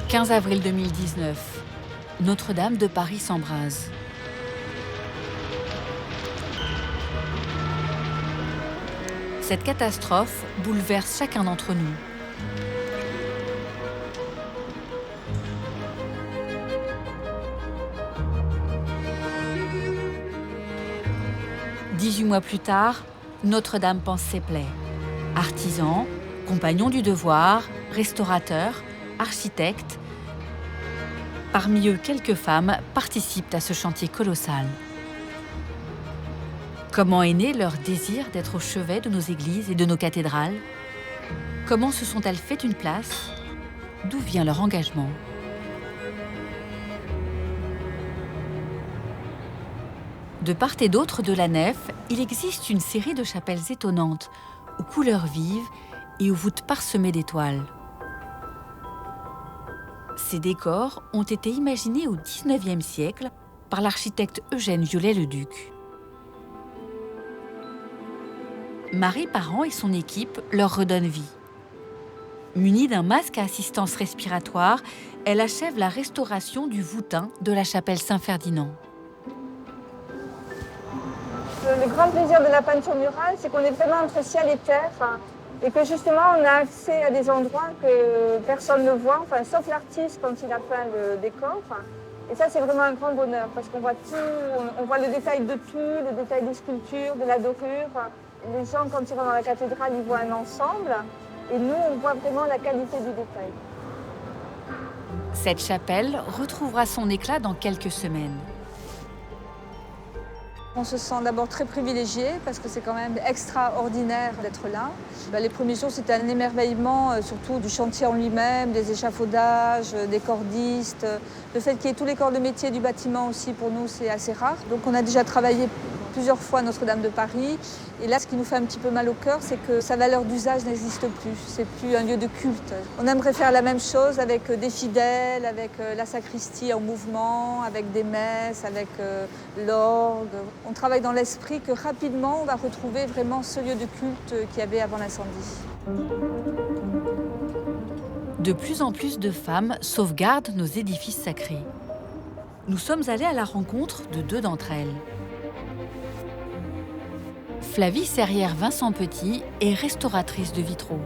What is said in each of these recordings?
15 avril 2019, Notre-Dame de Paris s'embrase. Cette catastrophe bouleverse chacun d'entre nous. « 18 mois plus tard, Notre-Dame panse ses plaies. Artisans, compagnons du devoir, restaurateurs, architectes, parmi eux quelques femmes participent à ce chantier colossal. Comment est né leur désir d'être au chevet de nos églises et de nos cathédrales? Comment se sont-elles fait une place? D'où vient leur engagement? De part et d'autre de la nef, il existe une série de chapelles étonnantes, aux couleurs vives et aux voûtes parsemées d'étoiles. Ces décors ont été imaginés au XIXe siècle par l'architecte Eugène Viollet-le-Duc. Marie Parent et son équipe leur redonnent vie. Munie d'un masque à assistance respiratoire, elle achève la restauration du voûtin de la chapelle Saint-Ferdinand. Le grand plaisir de la peinture murale, c'est qu'on est vraiment entre ciel et terre, et que justement on a accès à des endroits que personne ne voit, sauf l'artiste quand il a peint le décor. Et ça, c'est vraiment un grand bonheur parce qu'on voit tout, on voit le détail de tout, le détail des sculptures, de la dorure. Les gens, quand ils vont dans la cathédrale, ils voient un ensemble, et nous, on voit vraiment la qualité du détail. Cette chapelle retrouvera son éclat dans quelques semaines. On se sent d'abord très privilégié parce que c'est quand même extraordinaire d'être là. Les premiers jours, c'était un émerveillement, surtout du chantier en lui-même, des échafaudages, des cordistes. Le fait qu'il y ait tous les corps de métier du bâtiment aussi, pour nous, c'est assez rare. Donc on a déjà travaillé plusieurs fois à Notre-Dame de Paris. Et là, ce qui nous fait un petit peu mal au cœur, c'est que sa valeur d'usage n'existe plus. C'est plus un lieu de culte. On aimerait faire la même chose avec des fidèles, avec la sacristie en mouvement, avec des messes, avec l'orgue. On travaille dans l'esprit que rapidement, on va retrouver vraiment ce lieu de culte qu'il y avait avant l'incendie. De plus en plus de femmes sauvegardent nos édifices sacrés. Nous sommes allés à la rencontre de deux d'entre elles. Flavie Serrière-Vincent Petit est restauratrice de vitraux.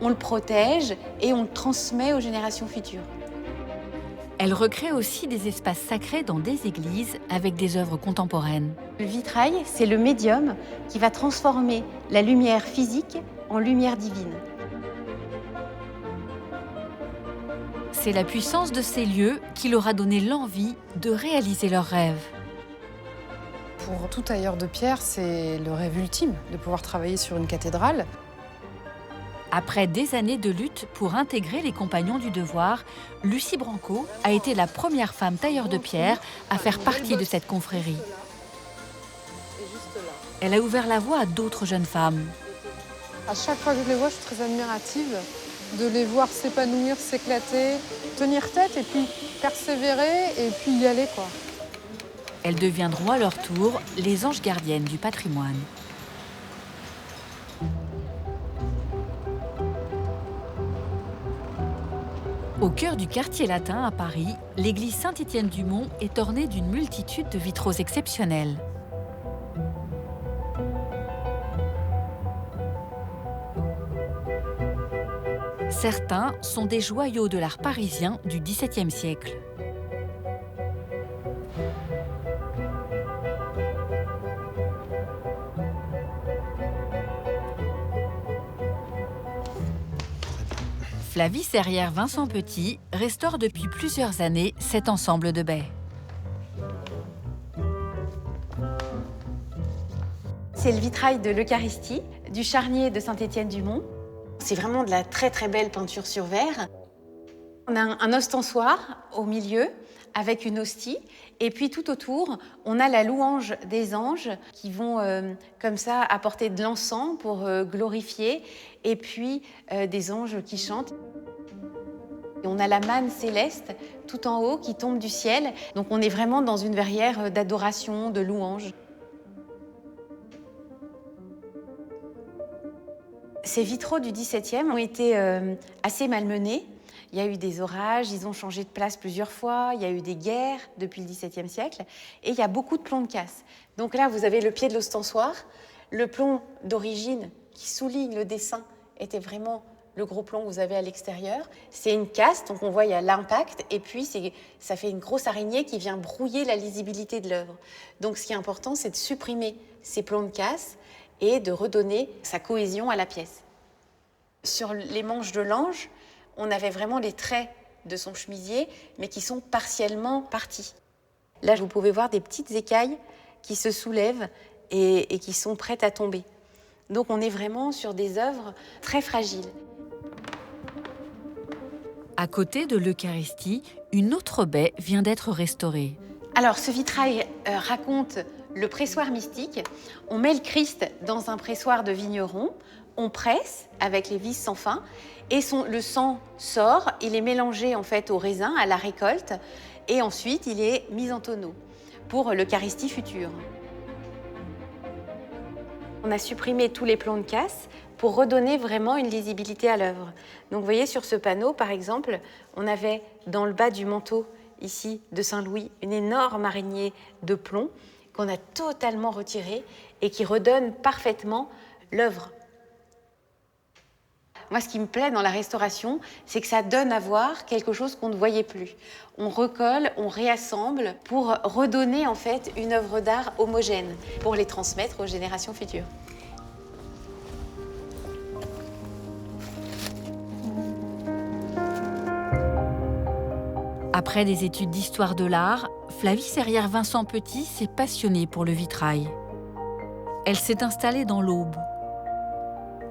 On le protège et on le transmet aux générations futures. Elle recrée aussi des espaces sacrés dans des églises avec des œuvres contemporaines. Le vitrail, c'est le médium qui va transformer la lumière physique en lumière divine. C'est la puissance de ces lieux qui leur a donné l'envie de réaliser leurs rêves. Pour tout tailleur de pierre, c'est le rêve ultime de pouvoir travailler sur une cathédrale. Après des années de lutte pour intégrer les compagnons du devoir, Lucie Branco a été la première femme tailleur de pierre à faire partie de cette confrérie. Elle a ouvert la voie à d'autres jeunes femmes. À chaque fois que je les vois, je suis très admirative de les voir s'épanouir, s'éclater, tenir tête et puis persévérer et puis y aller, quoi. Elles deviendront à leur tour les anges gardiennes du patrimoine. Au cœur du quartier latin à Paris, l'église Saint-Étienne-du-Mont est ornée d'une multitude de vitraux exceptionnels. Certains sont des joyaux de l'art parisien du XVIIe siècle. Flavie Serrière-Vincent Petit restaure depuis plusieurs années cet ensemble de baies. C'est le vitrail de l'Eucharistie, du charnier de Saint-Étienne-du-Mont. C'est vraiment de la très très belle peinture sur verre. On a un ostensoir au milieu avec une hostie et puis tout autour, on a la louange des anges qui vont comme ça apporter de l'encens pour glorifier et puis des anges qui chantent. Et on a la manne céleste tout en haut qui tombe du ciel. Donc on est vraiment dans une verrière d'adoration, de louange. Ces vitraux du XVIIe ont été assez malmenés. Il y a eu des orages, ils ont changé de place plusieurs fois, il y a eu des guerres depuis le XVIIe siècle, et il y a beaucoup de plombs de casse. Donc là, vous avez le pied de l'ostensoir. Le plomb d'origine qui souligne le dessin était vraiment le gros plomb que vous avez à l'extérieur. C'est une casse, donc on voit il y a l'impact, et puis ça fait une grosse araignée qui vient brouiller la lisibilité de l'œuvre. Donc ce qui est important, c'est de supprimer ces plombs de casse et de redonner sa cohésion à la pièce. Sur les manches de l'ange, on avait vraiment les traits de son chemisier, mais qui sont partiellement partis. Là, vous pouvez voir des petites écailles qui se soulèvent et qui sont prêtes à tomber. Donc on est vraiment sur des œuvres très fragiles. À côté de l'Eucharistie, une autre baie vient d'être restaurée. Alors ce vitrail raconte le pressoir mystique. On met le Christ dans un pressoir de vigneron, on presse avec les vis sans fin, et le sang sort, il est mélangé en fait au raisin, à la récolte, et ensuite il est mis en tonneau pour l'Eucharistie future. On a supprimé tous les plombs de casse pour redonner vraiment une lisibilité à l'œuvre. Donc vous voyez sur ce panneau par exemple, on avait dans le bas du manteau ici de Saint-Louis une énorme araignée de plomb qu'on a totalement retirée et qui redonne parfaitement l'œuvre. Moi, ce qui me plaît dans la restauration, c'est que ça donne à voir quelque chose qu'on ne voyait plus. On recolle, on réassemble pour redonner en fait une œuvre d'art homogène, pour les transmettre aux générations futures. Après des études d'histoire de l'art, Flavie Serrière-Vincent Petit s'est passionnée pour le vitrail. Elle s'est installée dans l'Aube.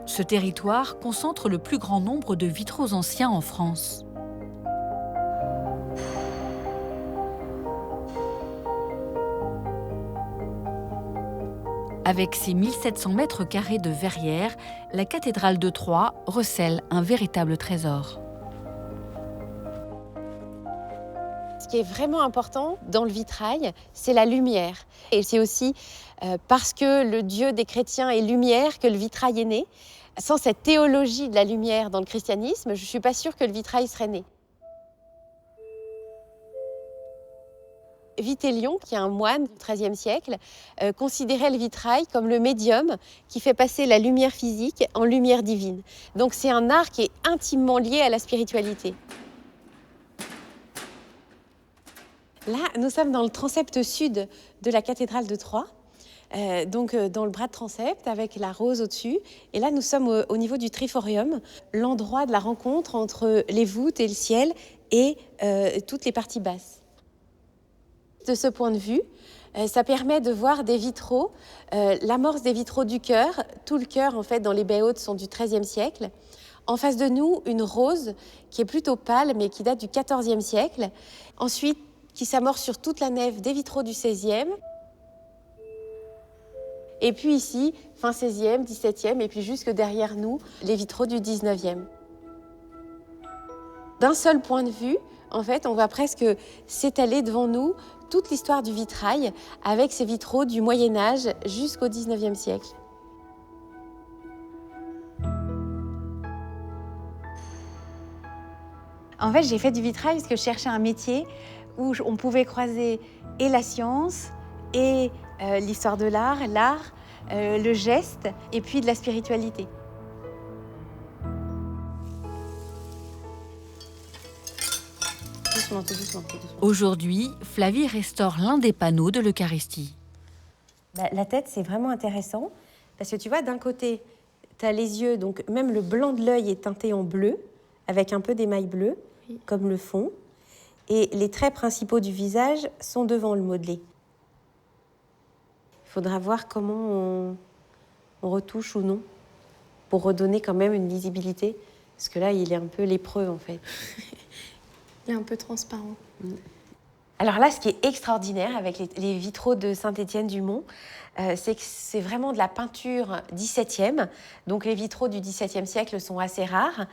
Ce territoire concentre le plus grand nombre de vitraux anciens en France. Avec ses 1700 mètres carrés de verrières, la cathédrale de Troyes recèle un véritable trésor. Ce qui est vraiment important dans le vitrail, c'est la lumière. Et c'est aussi parce que le Dieu des chrétiens est lumière que le vitrail est né. Sans cette théologie de la lumière dans le christianisme, je ne suis pas sûre que le vitrail serait né. Vitélion, qui est un moine du XIIIe siècle, considérait le vitrail comme le médium qui fait passer la lumière physique en lumière divine. Donc c'est un art qui est intimement lié à la spiritualité. Là, nous sommes dans le transept sud de la cathédrale de Troyes, donc dans le bras de transept avec la rose au-dessus. Et là, nous sommes au niveau du triforium, l'endroit de la rencontre entre les voûtes et le ciel et toutes les parties basses. De ce point de vue, ça permet de voir des vitraux, l'amorce des vitraux du chœur. Tout le chœur, en fait, dans les baies hautes sont du XIIIe siècle. En face de nous, une rose qui est plutôt pâle, mais qui date du XIVe siècle. Ensuite, qui s'amorce sur toute la nef des vitraux du XVIe. Et puis ici, fin XVIe, XVIIe, et puis jusque derrière nous, les vitraux du XIXe. D'un seul point de vue, en fait, on va presque s'étaler devant nous toute l'histoire du vitrail avec ces vitraux du Moyen-Âge jusqu'au XIXe siècle. En fait, j'ai fait du vitrail parce que je cherchais un métier où on pouvait croiser et la science, et l'histoire de l'art, le geste, et puis de la spiritualité. Doucement, tout doucement, tout doucement. Aujourd'hui, Flavie restaure l'un des panneaux de l'Eucharistie. La tête, c'est vraiment intéressant, parce que tu vois, d'un côté, tu as les yeux, donc même le blanc de l'œil est teinté en bleu, avec un peu d'émail bleu, comme le fond. Et les traits principaux du visage sont devant le modelé. Il faudra voir comment on retouche ou non, pour redonner quand même une lisibilité, parce que là, il est un peu lépreux, en fait. Il est un peu transparent. Alors là, ce qui est extraordinaire avec les vitraux de Saint-Étienne-du-Mont, c'est que c'est vraiment de la peinture XVIIe. Donc les vitraux du XVIIe siècle sont assez rares.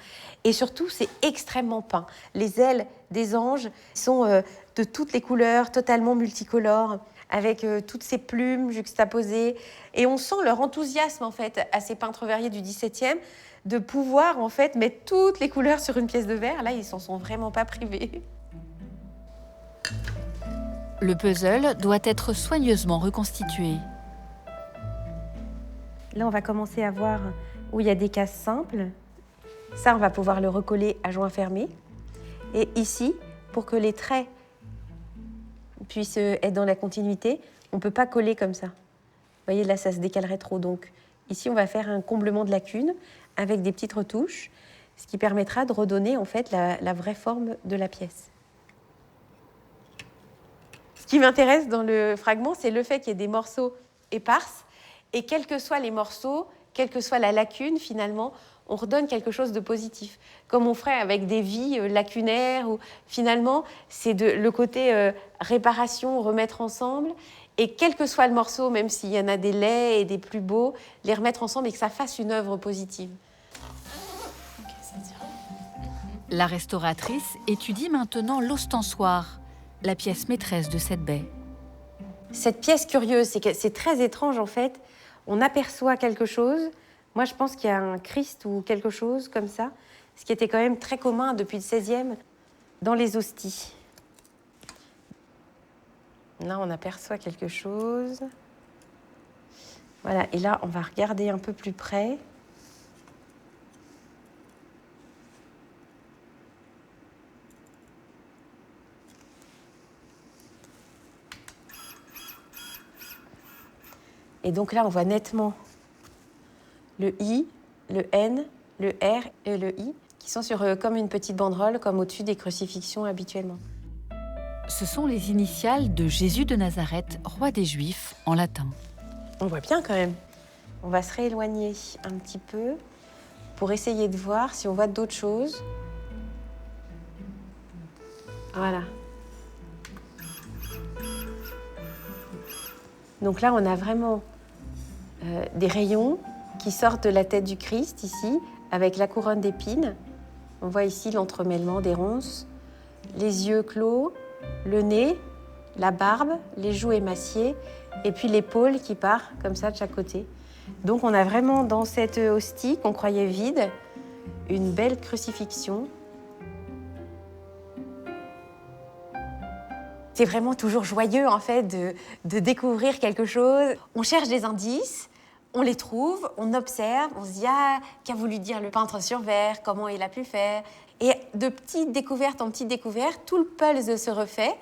Et surtout, c'est extrêmement peint. Les ailes des anges sont de toutes les couleurs, totalement multicolores, avec toutes ces plumes juxtaposées. Et on sent leur enthousiasme, en fait, à ces peintres verriers du XVIIe, de pouvoir, en fait, mettre toutes les couleurs sur une pièce de verre. Là, ils s'en sont vraiment pas privés. Le puzzle doit être soigneusement reconstitué. Là, on va commencer à voir où il y a des cases simples. Ça, on va pouvoir le recoller à joint fermé. Et ici, pour que les traits puissent être dans la continuité, on ne peut pas coller comme ça. Vous voyez, là, ça se décalerait trop. Donc, ici, on va faire un comblement de lacunes avec des petites retouches, ce qui permettra de redonner, en fait, la vraie forme de la pièce. Ce qui m'intéresse dans le fragment, c'est le fait qu'il y ait des morceaux éparses. Et quels que soient les morceaux, quelle que soit la lacune, finalement, on redonne quelque chose de positif. Comme on ferait avec des vies lacunaires. Où, finalement, c'est le côté réparation, remettre ensemble. Et quel que soit le morceau, même s'il y en a des laids et des plus beaux, les remettre ensemble et que ça fasse une œuvre positive. La restauratrice étudie maintenant l'ostensoir, la pièce maîtresse de cette baie. Cette pièce curieuse, c'est très étrange en fait. On aperçoit quelque chose. Moi, je pense qu'il y a un Christ ou quelque chose comme ça, ce qui était quand même très commun depuis le XVIe dans les hosties. Là, on aperçoit quelque chose. Voilà, et là, on va regarder un peu plus près. Et donc là, on voit nettement le I, le N, le R et le I, qui sont sur comme une petite banderole, comme au-dessus des crucifixions habituellement. Ce sont les initiales de Jésus de Nazareth, roi des Juifs, en latin. On voit bien quand même. On va se rééloigner un petit peu pour essayer de voir si on voit d'autres choses. Voilà. Donc là, on a vraiment des rayons qui sortent de la tête du Christ, ici, avec la couronne d'épines. On voit ici l'entremêlement des ronces, les yeux clos, le nez, la barbe, les joues émaciées, et puis l'épaule qui part comme ça de chaque côté. Donc on a vraiment dans cette hostie qu'on croyait vide, une belle crucifixion. C'est vraiment toujours joyeux en fait de découvrir quelque chose. On cherche des indices, on les trouve, on observe, on se dit ah, qu'a voulu dire le peintre sur verre, comment il a pu faire. Et de petite découverte en petite découverte, tout le puzzle se refait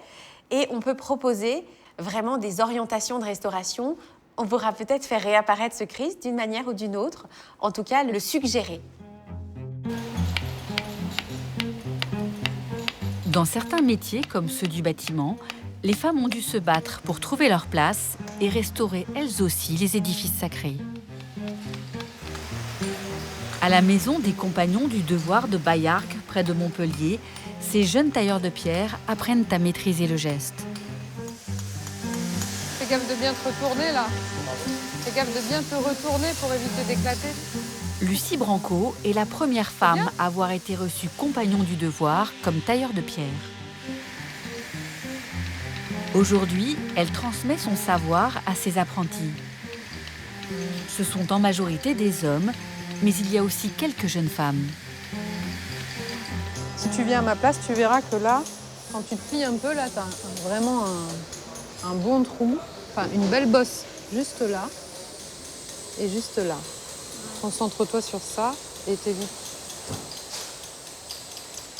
et on peut proposer vraiment des orientations de restauration. On pourra peut-être faire réapparaître ce Christ d'une manière ou d'une autre, en tout cas le suggérer. Dans certains métiers, comme ceux du bâtiment, les femmes ont dû se battre pour trouver leur place et restaurer elles aussi les édifices sacrés. À la maison des Compagnons du Devoir de Baillargues, près de Montpellier, ces jeunes tailleurs de pierre apprennent à maîtriser le geste. Fais gaffe de bien te retourner là. Fais gaffe de bien te retourner pour éviter d'éclater. Lucie Branco est la première femme à avoir été reçue Compagnon du Devoir comme tailleur de pierre. Aujourd'hui, elle transmet son savoir à ses apprentis. Ce sont en majorité des hommes, mais il y a aussi quelques jeunes femmes. Si tu viens à ma place, tu verras que là, quand tu te plies un peu, là, tu as vraiment un bon trou, enfin une belle bosse juste là et juste là. Concentre-toi sur ça et t'es vite.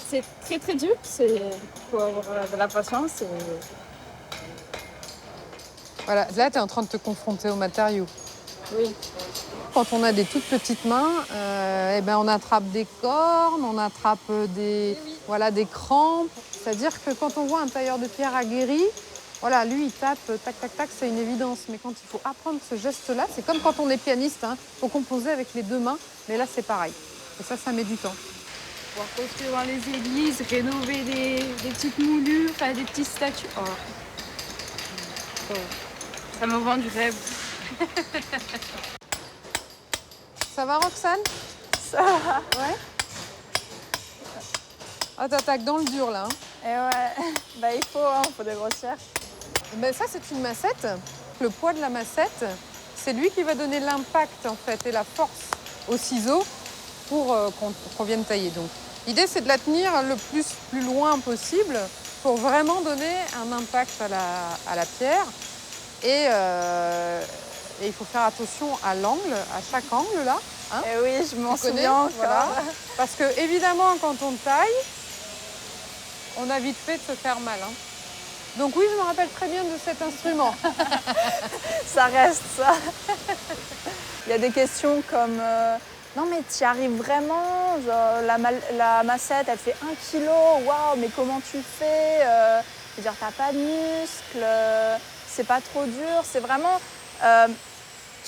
C'est très très dur, il faut avoir de la patience. Voilà, là, tu es en train de te confronter au matériau. Oui. Quand on a des toutes petites mains, eh ben on attrape des cornes, on attrape des crampes. C'est-à-dire que quand on voit un tailleur de pierre aguerri, voilà, lui, il tape, tac, tac, tac, c'est une évidence. Mais quand il faut apprendre ce geste-là, c'est comme quand on est pianiste, hein. Il faut composer avec les deux mains, mais là, c'est pareil. Et ça met du temps. Pouvoir construire dans les églises, rénover des petites moulures, faire des petites statues. Oh. Ça me vend du rêve. Ça va, Roxane? Ça va. Ouais. Ah, t'attaques dans le dur, là. Hein. Et ouais, il faut des grossières. Ben ça, c'est une massette. Le poids de la massette, c'est lui qui va donner l'impact en fait et la force au ciseau pour qu'on vienne tailler. Donc, l'idée, c'est de la tenir le plus loin possible pour vraiment donner un impact à la pierre. Et il faut faire attention à l'angle, à chaque angle là. Hein, Eh oui, je m'en tu connais, souviens. voilà. Parce que évidemment, quand on taille, on a vite fait de se faire mal. Hein. Donc oui, je me rappelle très bien de cet instrument. Ça reste ça. Il y a des questions comme non mais tu y arrives vraiment, genre, la massette elle fait 1 kilo, waouh mais comment tu fais je veux dire t'as pas de muscles, c'est pas trop dur, c'est vraiment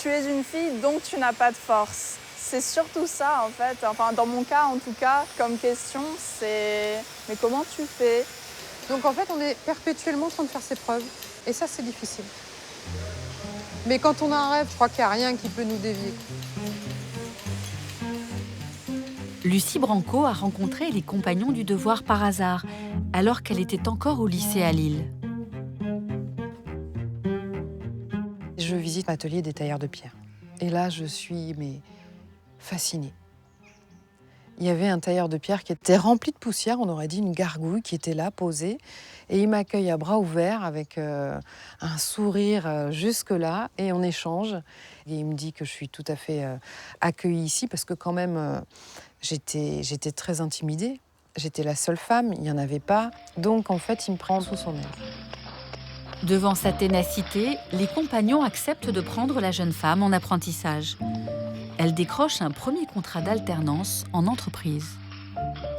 tu es une fille donc tu n'as pas de force. C'est surtout ça en fait, enfin dans mon cas en tout cas comme question c'est mais comment tu fais? Donc en fait, on est perpétuellement en train de faire ses preuves. Et ça, c'est difficile. Mais quand on a un rêve, je crois qu'il n'y a rien qui peut nous dévier. Lucie Branco a rencontré les compagnons du devoir par hasard, alors qu'elle était encore au lycée à Lille. Je visite l'atelier des tailleurs de pierre. Et là, je suis fascinée. Il y avait un tailleur de pierre qui était rempli de poussière, on aurait dit une gargouille qui était là, posée. Et il m'accueille à bras ouverts avec un sourire jusque-là et on échange. Et il me dit que je suis tout à fait accueillie ici parce que quand même, j'étais très intimidée. J'étais la seule femme, il n'y en avait pas. Donc en fait, il me prend sous son aile. Devant sa ténacité, les compagnons acceptent de prendre la jeune femme en apprentissage. Elle décroche un premier contrat d'alternance en entreprise.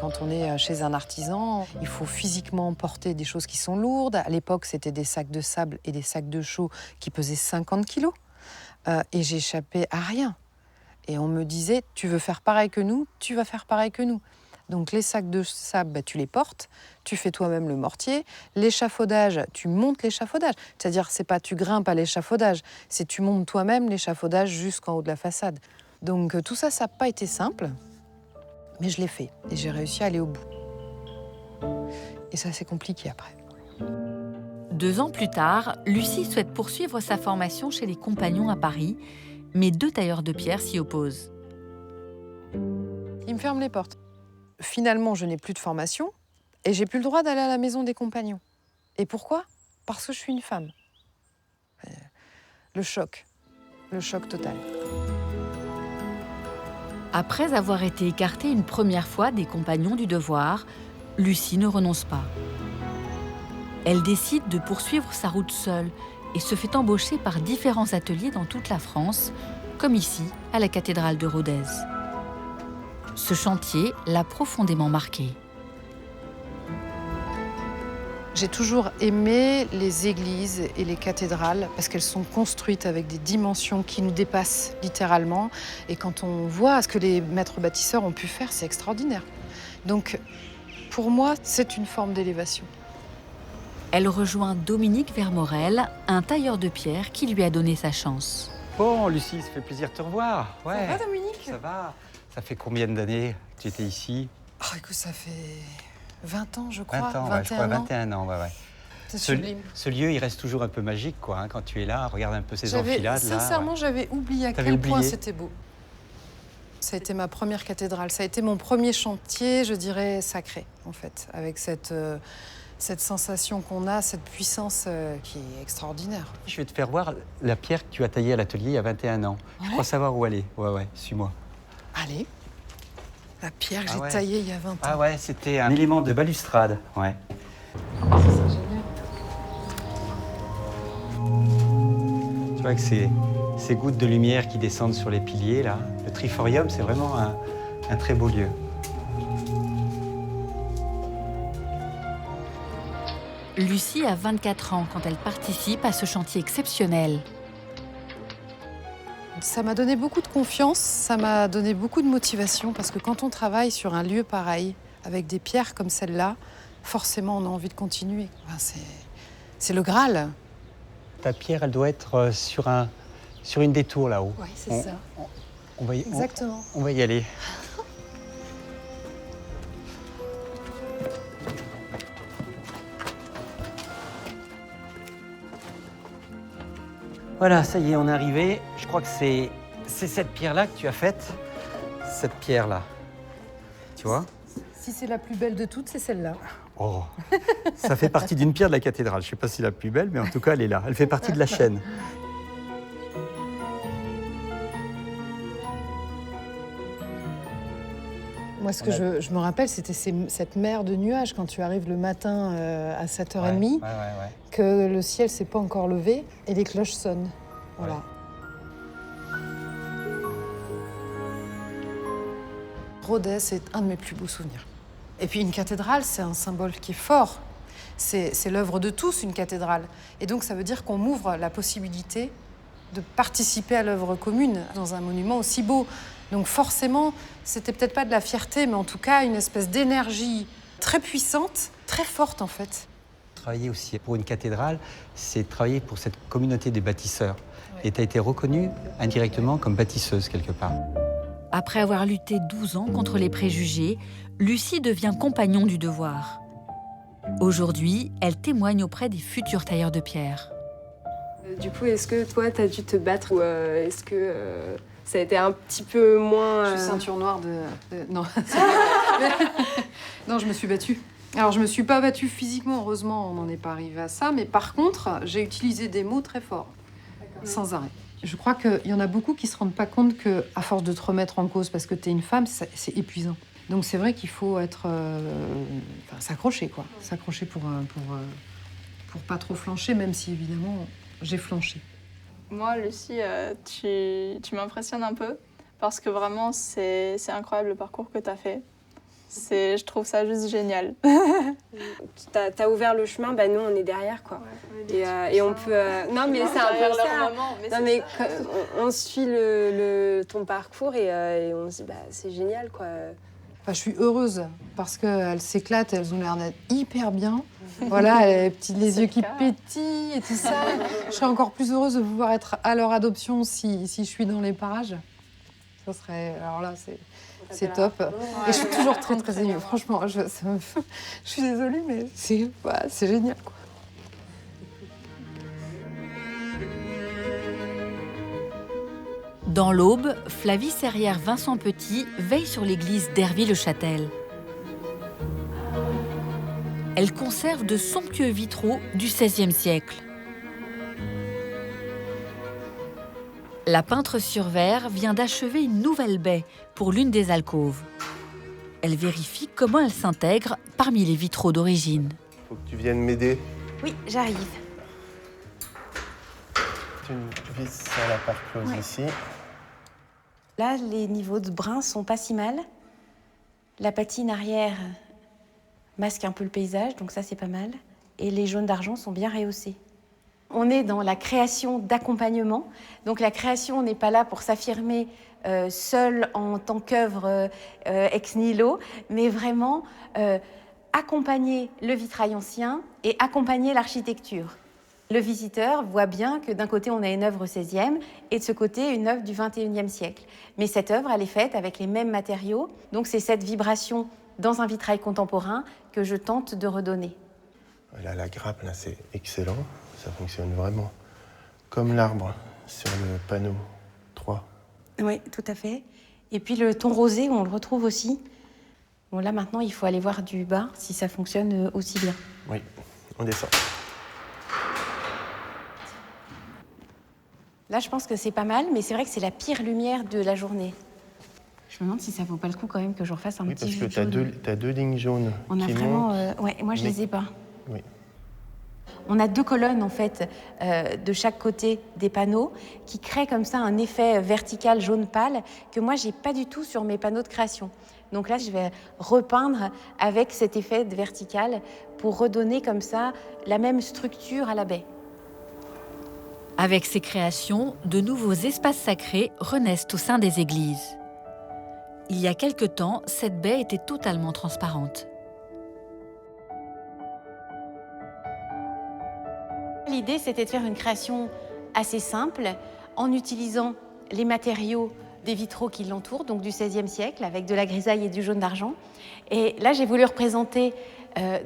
Quand on est chez un artisan, il faut physiquement porter des choses qui sont lourdes. À l'époque, c'était des sacs de sable et des sacs de chaux qui pesaient 50 kilos. Et j'échappais à rien. Et on me disait, tu veux faire pareil que nous, tu vas faire pareil que nous. Donc les sacs de sable, tu les portes, tu fais toi-même le mortier. L'échafaudage, tu montes l'échafaudage. C'est-à-dire, c'est pas tu grimpes à l'échafaudage, c'est tu montes toi-même l'échafaudage jusqu'en haut de la façade. Donc tout ça, ça n'a pas été simple, mais je l'ai fait et j'ai réussi à aller au bout. Et ça, c'est compliqué après. 2 ans plus tard, Lucie souhaite poursuivre sa formation chez les compagnons à Paris, mais 2 tailleurs de pierre s'y opposent. Ils me ferment les portes. Finalement, je n'ai plus de formation et j'ai plus le droit d'aller à la maison des compagnons. Et pourquoi? Parce que je suis une femme. Le choc total. Après avoir été écartée une première fois des compagnons du devoir, Lucie ne renonce pas. Elle décide de poursuivre sa route seule et se fait embaucher par différents ateliers dans toute la France, comme ici, à la cathédrale de Rodez. Ce chantier l'a profondément marquée. J'ai toujours aimé les églises et les cathédrales parce qu'elles sont construites avec des dimensions qui nous dépassent littéralement. Et quand on voit ce que les maîtres bâtisseurs ont pu faire, c'est extraordinaire. Donc, pour moi, c'est une forme d'élévation. Elle rejoint Dominique Vermorel, un tailleur de pierre qui lui a donné sa chance. Bon, Lucie, ça fait plaisir de te revoir. Ouais. Ça va, Dominique? Ça va. Ça fait combien d'années que tu étais ici? Oh, écoute, ça fait 20 ans, je crois. 20 ans, 21 je crois, ans. 21 ans, ouais. C'est sublime. Ce lieu, il reste toujours un peu magique, quoi, hein, quand tu es là. Regarde un peu ces enfilades. Sincèrement, là, j'avais oublié à T'avais quel point oublié. c'était beau. Ça a été ma première cathédrale. Ça a été mon premier chantier, je dirais, sacré, en fait, avec cette sensation qu'on a, cette puissance qui est extraordinaire. Je vais te faire voir la pierre que tu as taillée à l'atelier il y a 21 ans. Je crois savoir où elle est. Ouais, suis-moi. Allez, la pierre que Ah j'ai ouais. taillée il y a 20 ans. Ah ouais, c'était un élément de balustrade, ouais. C'est génial. Tu vois que ces gouttes de lumière qui descendent sur les piliers, là, le triforium, c'est vraiment un très beau lieu. Lucie a 24 ans quand elle participe à ce chantier exceptionnel. Ça m'a donné beaucoup de confiance, ça m'a donné beaucoup de motivation, parce que quand on travaille sur un lieu pareil, avec des pierres comme celle-là, forcément, on a envie de continuer. Enfin, c'est le Graal. Ta pierre, elle doit être sur une des tours là-haut. Oui, c'est ça. Exactement. On va y aller. Voilà, ça y est, on est arrivé. Je crois que c'est cette pierre-là que tu as faite. Cette pierre-là. Tu vois? Si c'est la plus belle de toutes, c'est celle-là. Oh, ça fait partie d'une pierre de la cathédrale. Je ne sais pas si c'est la plus belle, mais en tout cas, elle est là. Elle fait partie de la chaîne. Moi, ce que je me rappelle, c'était cette mer de nuages quand tu arrives le matin à 7h30, Ouais. que le ciel s'est pas encore levé et les cloches sonnent. Voilà. Rodez, c'est un de mes plus beaux souvenirs. Et puis une cathédrale, c'est un symbole qui est fort. C'est l'œuvre de tous, une cathédrale. Et donc ça veut dire qu'on m'ouvre la possibilité de participer à l'œuvre commune dans un monument aussi beau. Donc forcément, c'était peut-être pas de la fierté, mais en tout cas une espèce d'énergie très puissante, très forte en fait. Travailler aussi pour une cathédrale, c'est travailler pour cette communauté des bâtisseurs. Et tu as été reconnue indirectement comme bâtisseuse quelque part. Après avoir lutté 12 ans contre les préjugés, Lucie devient compagnon du devoir. Aujourd'hui, elle témoigne auprès des futurs tailleurs de pierre. Du coup, est-ce que toi, t'as dû te battre ou est-ce que ça a été un petit peu moins... Je suis ceinture noire de... Non. Non, je me suis battue. Alors, je me suis pas battue physiquement, heureusement, on n'en est pas arrivé à ça. Mais par contre, j'ai utilisé des mots très forts, sans arrêt. Je crois qu'il y en a beaucoup qui se rendent pas compte qu'à force de te remettre en cause parce que tu es une femme, c'est épuisant. Donc c'est vrai qu'il faut être... s'accrocher, quoi. S'accrocher pour pas trop flancher, même si, évidemment, j'ai flanché. Moi, Lucie, tu m'impressionnes un peu parce que vraiment, c'est incroyable le parcours que tu as fait. Je trouve ça juste génial. T'as ouvert le chemin, bah nous on est derrière quoi. Et on peut. Non mais c'est un peu ça. Non mais on suit ton parcours et on se dit bah c'est génial quoi. Enfin, je suis heureuse parce qu'elles s'éclatent, elles ont l'air d'être hyper bien. Voilà, les yeux qui pétillent et tout ça. Je serais encore plus heureuse de pouvoir être à leur adoption si je suis dans les parages. Ça serait. Alors là, c'est top. Et je suis toujours très très émue. Franchement, je suis désolée, mais c'est génial, quoi. Dans l'Aube, Flavie Serrière-Vincent Petit veille sur l'église d'Hervy-le-Châtel. Elle conserve de somptueux vitraux du XVIe siècle. La peintre sur verre vient d'achever une nouvelle baie pour l'une des alcôves. Elle vérifie comment elle s'intègre parmi les vitraux d'origine. Faut que tu viennes m'aider. Oui, j'arrive. Tu vises sur la part close ici. Là, les niveaux de brun sont pas si mal. La patine arrière masque un peu le paysage, donc ça c'est pas mal. Et les jaunes d'argent sont bien rehaussés. On est dans la création d'accompagnement. Donc la création n'est pas là pour s'affirmer seule en tant qu'œuvre ex nihilo, mais vraiment accompagner le vitrail ancien et accompagner l'architecture. Le visiteur voit bien que d'un côté, on a une œuvre 16e et de ce côté, une œuvre du 21e siècle. Mais cette œuvre, elle est faite avec les mêmes matériaux. Donc c'est cette vibration dans un vitrail contemporain que je tente de redonner. Là, la grappe, là, c'est excellent. Ça fonctionne vraiment comme l'arbre sur le panneau 3. Oui, tout à fait. Et puis le ton rosé, on le retrouve aussi. Bon, là, maintenant, il faut aller voir du bas si ça fonctionne aussi bien. Oui, on descend. Là, je pense que c'est pas mal, mais c'est vrai que c'est la pire lumière de la journée. Je me demande si ça vaut pas le coup quand même que je refasse un petit jus jaune. Parce que t'as deux lignes jaunes. On a qui vraiment... montent, ouais, moi, je les ai pas. Oui. On a deux colonnes, en fait, de chaque côté des panneaux qui créent comme ça un effet vertical jaune pâle que moi, j'ai pas du tout sur mes panneaux de création. Donc là, je vais repeindre avec cet effet vertical pour redonner comme ça la même structure à la baie. Avec ces créations, de nouveaux espaces sacrés renaissent au sein des églises. Il y a quelque temps, cette baie était totalement transparente. L'idée, c'était de faire une création assez simple en utilisant les matériaux des vitraux qui l'entourent, donc du XVIe siècle, avec de la grisaille et du jaune d'argent. Et là, j'ai voulu représenter,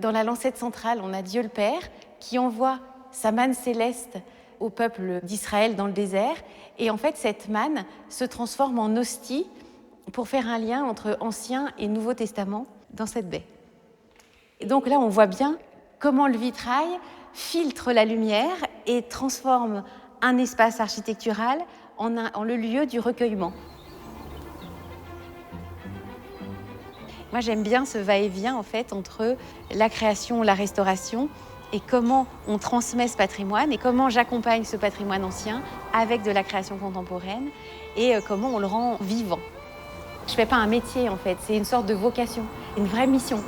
dans la lancette centrale, on a Dieu le Père qui envoie sa manne céleste au peuple d'Israël dans le désert. Et en fait, cette manne se transforme en hostie pour faire un lien entre Ancien et Nouveau Testament dans cette baie. Et donc là, on voit bien comment le vitrail filtre la lumière et transforme un espace architectural en le lieu du recueillement. Moi, j'aime bien ce va-et-vient en fait entre la création, la restauration et comment on transmet ce patrimoine et comment j'accompagne ce patrimoine ancien avec de la création contemporaine et comment on le rend vivant. Je ne fais pas un métier en fait, c'est une sorte de vocation, une vraie mission.